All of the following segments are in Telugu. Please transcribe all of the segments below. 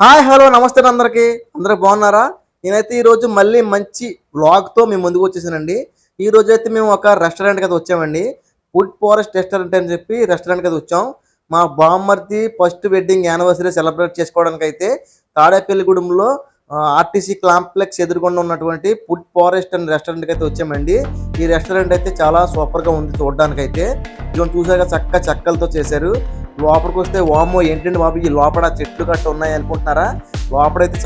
హాయ్ హలో నమస్తే అందరికి అందరూ బాగున్నారా? నేనైతే ఈరోజు మళ్ళీ మంచి వ్లాగ్తో మేము ముందుకు వచ్చేసానండి. ఈ రోజు అయితే మేము ఒక రెస్టారెంట్కి అయితే వచ్చామండి. ఫుడ్ ఫారెస్ట్ రెస్టారెంట్ అని చెప్పి రెస్టారెంట్కి అయితే వచ్చాం. మా బామ్మర్ది ఫస్ట్ వెడ్డింగ్ యానివర్సరీ సెలబ్రేట్ చేసుకోవడానికి అయితే తాడేపల్లిగూడెంలో ఆర్టీసీ కాంప్లెక్స్ ఎదురుగుండా ఉన్నటువంటి ఫుడ్ ఫారెస్ట్ అనే రెస్టారెంట్కి అయితే వచ్చామండి. ఈ రెస్టారెంట్ అయితే చాలా సూపర్గా ఉంది చూడడానికైతే. ఇవన్నీ చూసాక చెక్కలతో చేశారు. లోపలికి వస్తే వామ్మో ఏంటండి బాబు ఈ లోపల చెట్లు గట్ట ఉన్నాయి అనుకుంటున్నారా? లోపలైతే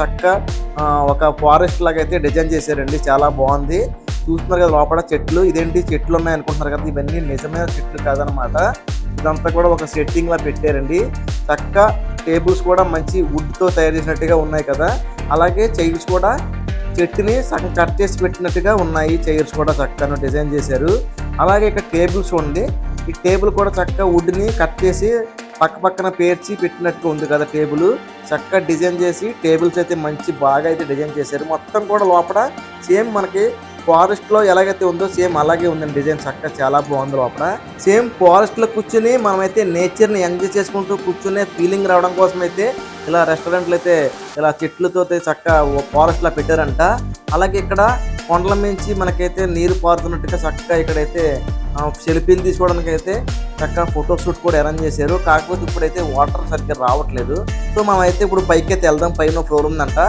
ఒక ఫారెస్ట్ లాగా అయితే డిజైన్ చేశారండి. చాలా బాగుంది. చూస్తున్నారు కదా లోపల చెట్లు. ఇదేంటి చెట్లు ఉన్నాయి అనుకుంటున్నారు కదా, ఇవన్నీ నిజమైన చెట్లు కాదనమాట. ఇదంతా కూడా ఒక సెట్టింగ్ లా పెట్టారండి. టేబుల్స్ కూడా మంచి వుడ్తో తయారు చేసినట్టుగా ఉన్నాయి కదా. అలాగే చైర్స్ కూడా చెట్టుని సగం కట్ చేసి పెట్టినట్టుగా ఉన్నాయి. చైర్స్ కూడా చక్కగా డిజైన్ చేశారు. అలాగే ఇక్కడ టేబుల్స్ ఉంది. ఈ టేబుల్ కూడా చక్కగా వుడ్ని కట్ చేసి పక్కన పేర్చి పెట్టినట్టుగా ఉంది కదా. టేబుల్ చక్కగా డిజైన్ చేసి టేబుల్స్ అయితే బాగా అయితే డిజైన్ చేశారు. మొత్తం కూడా లోపల సేమ్ మనకి ఫారెస్ట్ లో ఎలాగైతే ఉందో సేమ్ అలాగే ఉందండి. డిజైన్ చక్కగా చాలా బాగుంది. లోపల సేమ్ ఫారెస్ట్ లో కూర్చుని మనమైతే నేచర్ ని ఎంజాయ్ చేసుకుంటూ కూర్చునే ఫీలింగ్ రావడం కోసం అయితే ఇలా రెస్టారెంట్లు అయితే ఇలా చెట్లతో చక్కగా ఫారెస్ట్ లా పెట్టారంట. అలాగే ఇక్కడ కొండల మించి మనకైతే నీరు పారుతున్నట్టుగా చక్కగా ఇక్కడైతే సెల్ఫీలు తీసుకోవడానికి అయితే చక్కగా ఫోటోషూట్ కూడా అరేంజ్ చేశారు. కాకపోతే ఇప్పుడైతే వాటర్ సరిగ్గా రావట్లేదు. సో మనం అయితే ఇప్పుడు పైకి అయితే వెళ్దాం. పైన ఫ్లోర్ ఉందంట,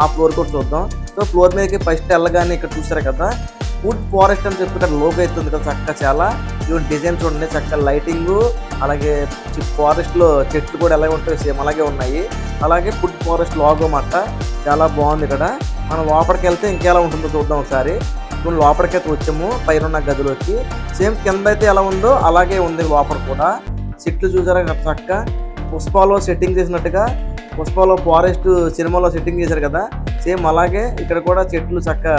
ఆ ఫ్లోర్ కూడా చూద్దాం. సో ఫ్లోర్ మీదకి ఫస్ట్ వెళ్ళగానే ఇక్కడ చూసారు కదా ఫుడ్ ఫారెస్ట్ అని చెప్పి ఇక్కడ లోగో అయితే ఉంది కదా. చక్కగా చాలా డిజైన్ చూడండి. చక్కగా లైటింగ్, అలాగే ఫారెస్ట్ లో చెట్లు కూడా ఎలా ఉంటాయి సేమ్ అలాగే ఉన్నాయి. అలాగే ఫుడ్ ఫారెస్ట్ లోగో మాట చాలా బాగుంది. ఇక్కడ మనం లోపలికి వెళ్తే ఇంకెలా ఉంటుందో చూద్దాం ఒకసారి. ఇప్పుడు లోపలికైతే వచ్చాము పైన ఉన్న గదిలోకి. సేమ్ కింద అయితే ఎలా ఉందో అలాగే ఉంది లోపల కూడా. చెట్లు చూసారా చక్కగా పుష్పలో సెట్టింగ్ చేసినట్టుగా. పుష్పలో ఫారెస్ట్ సినిమాలో సెట్టింగ్ చేశారు కదా, సేమ్ అలాగే ఇక్కడ కూడా చెట్లు చక్కగా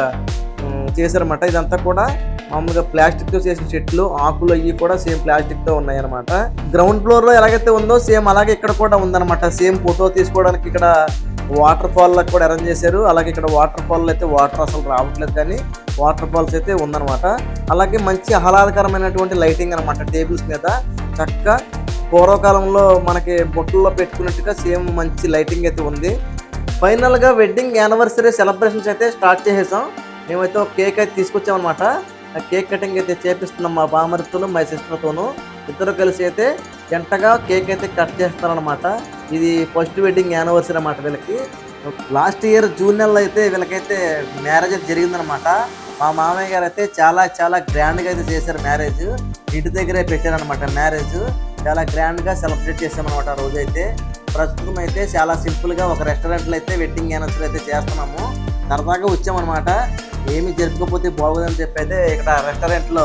చేశారన్నమాట. ఇదంతా కూడా మామూలుగా ప్లాస్టిక్ తో చేసిన చెట్లు, ఆకులు అవి కూడా సేమ్ ప్లాస్టిక్ తో ఉన్నాయి అనమాట. గ్రౌండ్ ఫ్లోర్ లో ఎలాగైతే ఉందో సేమ్ అలాగే ఇక్కడ కూడా ఉందన్నమాట. సేమ్ ఫోటో తీసుకోవడానికి ఇక్కడ వాటర్ ఫాల్ లకు కూడా అరేంజ్ చేశారు. అలాగే ఇక్కడ వాటర్ ఫాల్ అయితే వాటర్ అసలు రావట్లేదు, కానీ వాటర్ ఫాల్స్ అయితే ఉందన్నమాట. అలాగే మంచి ఆహ్లాదకరమైనటువంటి లైటింగ్ అనమాట. టేబుల్స్ మీద చక్కగా పూర్వకాలంలో మనకి బొట్టుల్లో పెట్టుకున్నట్టుగా సేమ్ మంచి లైటింగ్ అయితే ఉంది. ఫైనల్ గా వెడ్డింగ్ యానివర్సరీ సెలబ్రేషన్స్ అయితే స్టార్ట్ చేసేసాం. మేమైతే ఒక కేక్ అయితే తీసుకొచ్చామన్నమాట. ఆ కేక్ కటింగ్ అయితే చేపిస్తున్నాం మా బామర్తోను మా సిస్టర్తోను. ఇద్దరు కలిసి అయితే జంటగా కేక్ అయితే కట్ చేస్తారనమాట. ఇది ఫస్ట్ వెడ్డింగ్ యానివర్సరీ అన్నమాట వీళ్ళకి. లాస్ట్ ఇయర్ జూన్ నెలలో అయితే వీళ్ళకైతే మ్యారేజ్ అయితే జరిగిందనమాట. మా మామయ్య గారు అయితే చాలా గ్రాండ్గా అయితే చేశారు మ్యారేజ్. ఇంటి దగ్గరే పెట్టారనమాట మ్యారేజ్. చాలా గ్రాండ్గా సెలబ్రేట్ చేసామన్నమాట ఆ రోజు అయితే. ప్రస్తుతం అయితే చాలా సింపుల్గా ఒక రెస్టారెంట్లో అయితే వెడ్డింగ్ యానివర్సరీ అయితే చేస్తున్నాము. సరదాగా వచ్చామన్నమాట. ఏమి జరుపుకోకపోతే బాగోదని చెప్పి అయితే ఇక్కడ రెస్టారెంట్లో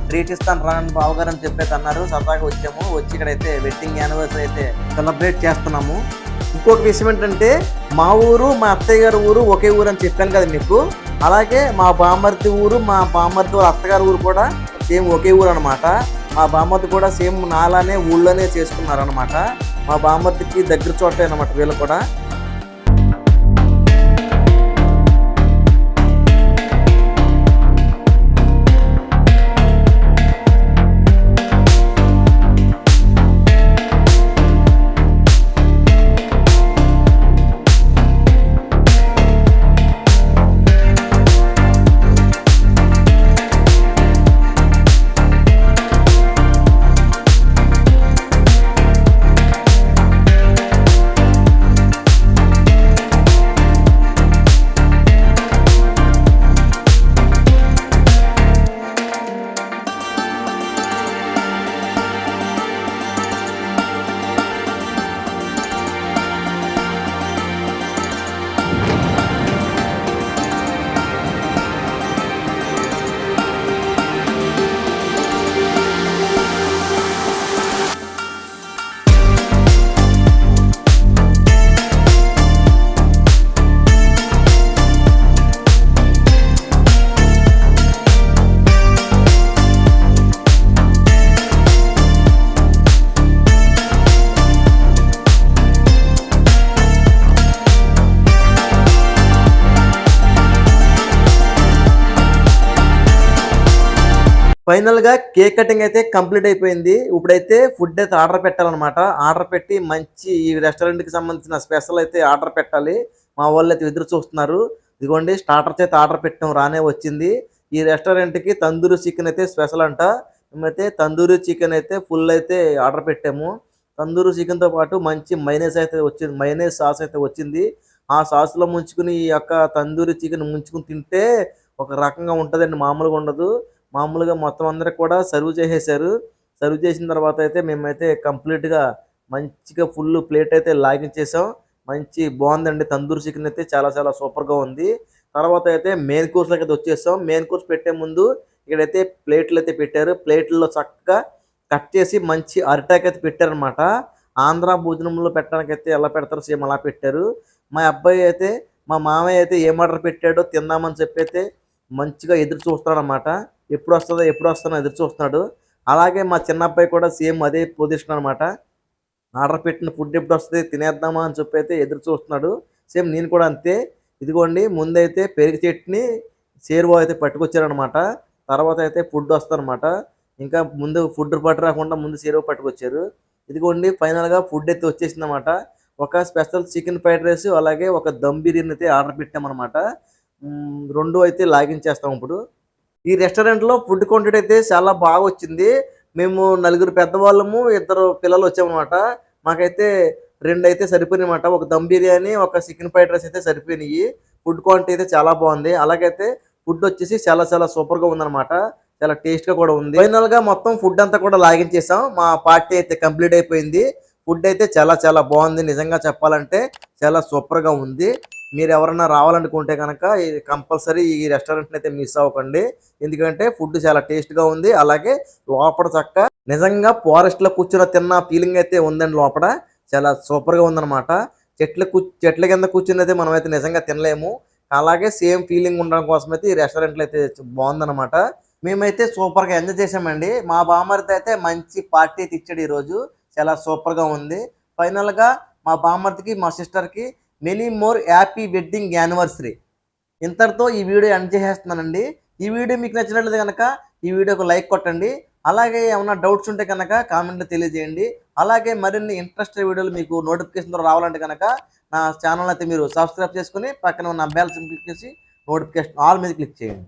ట్రీట్ ఇస్తాను రాని బావగారు అని చెప్పేసి అన్నారు. సరదాగా వచ్చాము. వచ్చి ఇక్కడైతే వెడ్డింగ్ యానివర్సరీ అయితే సెలబ్రేట్ చేస్తున్నాము. ఇంకొక విషయం ఏంటంటే మా ఊరు మా అత్తయ్య గారి ఊరు ఒకే ఊరు అని చెప్పాను కదా మీకు. అలాగే మా బామ్మర్ది ఊరు మా బామ్మర్ది వాళ్ళ అత్తగారి ఊరు కూడా సేమ్ ఒకే ఊరు అనమాట. మా బామ్మర్ది కూడా సేమ్ నాలానే ఊళ్ళోనే చేసుకున్నారు అనమాట. మా బామ్మర్దికి దగ్గర చోటే అనమాట వీళ్ళు కూడా. ఫైనల్‌గా కేక్ కటింగ్ అయితే కంప్లీట్ అయిపోయింది. ఇప్పుడైతే ఫుడ్ అయితే ఆర్డర్ పెట్టాలనమాట. ఆర్డర్ పెట్టి మంచి ఈ రెస్టారెంట్‌కి సంబంధించిన స్పెషల్ అయితే ఆర్డర్ పెట్టాలి. మా వోళ్ళైతే ఎదురు చూస్తున్నారు. ఇదిగోండి స్టార్టర్స్ అయితే ఆర్డర్ పెట్టాం రానే వచ్చింది. ఈ రెస్టారెంట్‌కి తందూరి చికెన్ అయితే స్పెషల్ అంట. మేమైతే తందూరి చికెన్ అయితే ఫుల్ అయితే ఆర్డర్ పెట్టాము. తందూరి చికెన్‌తో పాటు మంచి మయోనైస్ అయితే వచ్చింది. మయోనైస్ సాస్ అయితే వచ్చింది. ఆ సాస్‌లో ముంచుకొని ఈ యొక్క తందూరి చికెన్ ముంచుకొని తింటే ఒక రకంగా ఉంటదండి. మామూలుగా ఉండదు. మామూలుగా మొత్తం అందరికి కూడా సర్వ్ చేసేసారు. సర్వ్ చేసిన తర్వాత అయితే మేమైతే కంప్లీట్‌గా మంచిగా ఫుల్ ప్లేట్ అయితే లాగించేసాం. మంచి బావుందండి. తందూరి చికెన్ అయితే చాలా చాలా సూపర్‌గా ఉంది. తర్వాత అయితే మెయిన్ కోర్స్‌లోకైతే వచ్చేసాం. మెయిన్ కోర్స్ పెట్టే ముందు ఇక్కడైతే ప్లేట్‌లయితే పెట్టారు. ప్లేట్‌ల్లో చక్కగా కట్ చేసి మంచి అరిటాకైతే పెట్టారనమాట. ఆంధ్ర భోజనంలో పెట్టడానికైతే ఎలా పెడతారో సేమ్ అలా పెట్టారు. మా అబ్బాయి అయితే మా మామయ్య అయితే ఏం ఆర్డర్ పెట్టాడో తిందామని చెప్పైతే మంచిగా ఎదురు చూస్తున్నాడనమాట. ఎప్పుడొస్తదో, ఎప్పుడొస్తదో ఎదురు చూస్తున్నాడు. అలాగే మా చిన్నబ్బాయి కూడా సేమ్ అదే పొజిషన్ అనమాట. ఆర్డర్ పెట్టిన ఫుడ్ ఎప్పుడొస్తది తినేద్దామా అని చెప్పైతే ఎదురు చూస్తున్నాడు. సేమ్ నేను కూడా అంతే. ఇదిగోండి ముందైతే పెరుగు చట్నీ, షేర్వా అయితే పట్టుకొచ్చారనమాట. తర్వాత అయితే ఫుడ్ వస్తదనమాట. ఇంకా ముందు ఫుడ్ పట్టురాకుండా ముందు షేర్వా పట్టుకొచ్చారు. ఇదిగోండి ఫైనల్‌గా ఫుడ్ అయితే వచ్చేసిందనమాట. ఒక స్పెషల్ చికెన్ ఫ్రైడ్ రైస్ అలాగే ఒక దమ్ బిర్యానీ అయితే ఆర్డర్ పెట్టామనమాట. 2 అయితే లాగించేస్తాం ఇప్పుడు. ఈ రెస్టారెంట్‌లో ఫుడ్ క్వాంటిటీ అయితే చాలా బాగొచ్చింది. మేము నలుగురు పెద్దవాళ్ళము, ఇద్దరు పిల్లలొచ్చామనమాట. మాకైతే 2 అయితే సరిపోయినాయన్నమాట. ఒక దమ్ బిర్యానీ, ఒక చికెన్ ఫ్రైడ్ రైస్ అయితే సరిపోయినియి. ఫుడ్ క్వాంటిటీ అయితే చాలా బావుంది. అలాగైతే ఫుడొచ్చేసి చాలా చాలా సూపర్‌గా ఉందనమాట. చాలా టేస్ట్‌గా కూడా ఉంది. ఫైనల్‌గా మొత్తం ఫుడ్ అంతా కూడా లాగించేసాం. మా పార్టీ అయితే కంప్లీట్ అయిపోయింది. ఫుడ్ అయితే చాలా చాలా బావుంది. నిజంగా చెప్పాలంటే చాలా సూపర్‌గా ఉంది. మీరెవరన్నా రావాలనుకుంటే గనక కంపల్సరీ ఈ రెస్టారెంట్‌నైతే మిస్ అవ్వకండి. ఎందుకంటే ఫుడ్ చాలా టేస్ట్‌గా ఉంది. అలాగే లోపల నిజంగా ఫారెస్ట్‌లో కూర్చొని తిన్న ఫీలింగ్ అయితే ఉందండి లోపల. చాలా సూపర్‌గా ఉందనమాట. చెట్ల కింద కూర్చొనైతే మనమైతే నిజంగా తినలేము. అలాగే సేమ్ ఫీలింగ్ ఉండడం కోసమైతే ఈ రెస్టారెంట్‌లో అయితే బావుందనమాట. మేమైతే సూపర్‌గా ఎంజాయ్ చేశామండి. మా బామర్ది అయితే మంచి పార్టీ అయితే ఇచ్చాడు ఈరోజు. చాలా సూపర్‌గా ఉంది. ఫైనల్‌గా మా బామర్దికి, మా సిస్టర్‌కి many more happy wedding anniversary. ఇంతటితో ఈ వీడియో ఎండ్ చేసేస్తున్నానండి. ఈ వీడియో మీకు నచ్చినట్లయితే గనక ఈ వీడియోకి లైక్ కొట్టండి. అలాగే ఏమన్నా డౌట్స్ ఉంటే గనక కామెంట్‌లో తెలియజేయండి. అలాగే మరిన్ని ఇంట్రెస్టింగ్ వీడియోలు మీకు నోటిఫికేషన్ ద్వారా రావాలంటే గనక నా ఛానెల్‌ని అయితే మీరు సబ్స్క్రైబ్ చేసుకొని పక్కన ఉన్న బెల్ సింబల్ క్లిక్ చేసి నోటిఫికేషన్ ఆల్ మీద క్లిక్ చేయండి.